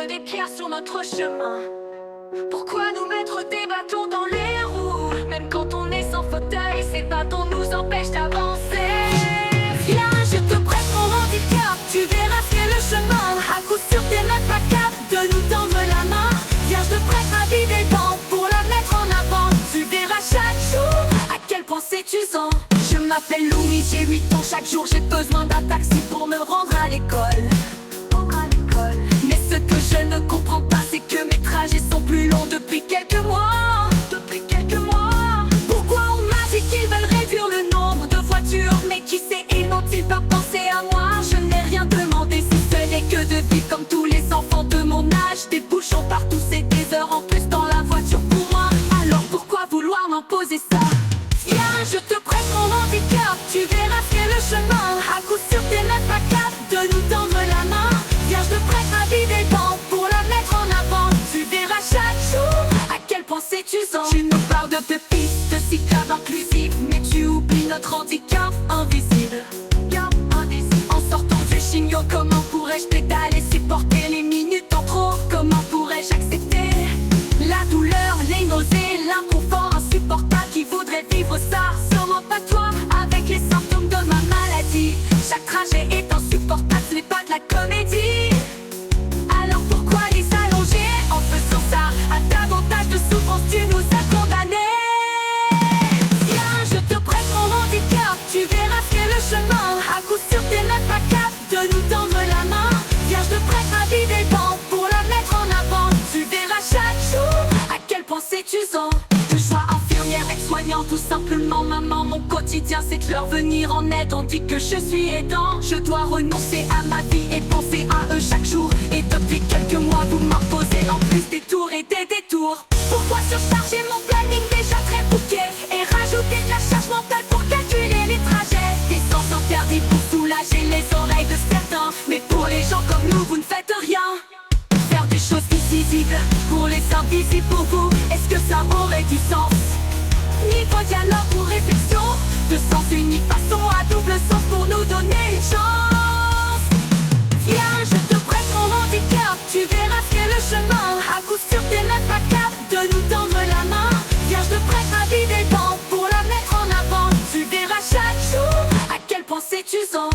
mettre des pierres sur notre chemin? Pourquoi nous mettre des bâtons dans les roues? Même quand on est sans fauteuil, ces bâtons nous empêchent d'avancer. Viens, je te prête mon handicap, tu verras ce qu'est le chemin. À coup sûr t'es même pas capable de nous tendre la main. Viens, je te prête ma vie des dents pour la mettre en avant. Tu verras chaque jour à quel point c'est usant. Je m'appelle Louis, j'ai 8 ans, chaque jour j'ai besoin d'un taxi pour me rendre à l'école. Mais ce que je ne comprends pas, c'est que mes trajets sont plus longs depuis quelques mois. Pourquoi on m'a dit qu'ils veulent réduire le nombre de voitures? Mais qui sait, ils n'ont-ils pas pensé à moi? Je n'ai rien demandé si ce n'est que de vivre comme tous les enfants de mon âge. Des bouchons partout, c'est des heures en plus dans la voiture pour moi. Alors pourquoi vouloir m'imposer ça? Viens, je te prête mon handicap, tu verras ce qu'est le chemin. À coup sûr t'es même pas capable de nous tendre la main. Viens, je te prête ma vie des dents pour la mettre en avant. Tu verras chaque jour à quel point c'est usant. Tu nous parles de pistes cyclables inclusives, mais tu oublies notre handicap invisible. En sortant du chignon, comment pourrais-je pédaler, supporter les minutes en trop? Comment pourrais-je accepter la douleur, les nausées, l'inconfort insupportable? Qui voudrait vivre ça? Sûrement pas toi, avec les symptômes de ma maladie. Chaque trajet est insupportable, ce n'est pas de la comédie. Alors pourquoi les allonger? En faisant ça, à davantage de souffrance tu nous as condamnés. Viens, je te prête mon handicap, tu verras ce qu'est le chemin. À coup sûr t'es même pas capable de nous tendre la main. Viens, je te prête ma vie des dents pour la mettre en avant. Tu verras chaque jour à quel point c'est usant. Que je sois infirmière, aide-soignante ou simplement maman, mon quotidien c'est de leur venir en aide. On dit que je suis aidant, je dois renoncer à ma vie et penser à eux chaque jour. Et depuis quelques mois vous m'imposez en plus des tours et des détours. Pourquoi surcharger mon planning déjà très bouqué et rajouter de la charge mentale pour calculer les trajets? Des sens interdits pour soulager les oreilles de certains, mais pour les gens comme nous vous ne faites rien. Faire des choses visibles pour les invisibles pour vous, est-ce que ça aurait du sens? Ni pas dialogue ou réflexion, de sens unique, passons à double sens pour nous donner une chance. Viens, je te prête mon handicap, tu verras ce qu'est le chemin. À coup sûr t'es même pas capable de nous tendre la main. Viens, je te prête ma vie des dents pour la mettre en avant. Tu verras chaque jour à quel point c'est usant.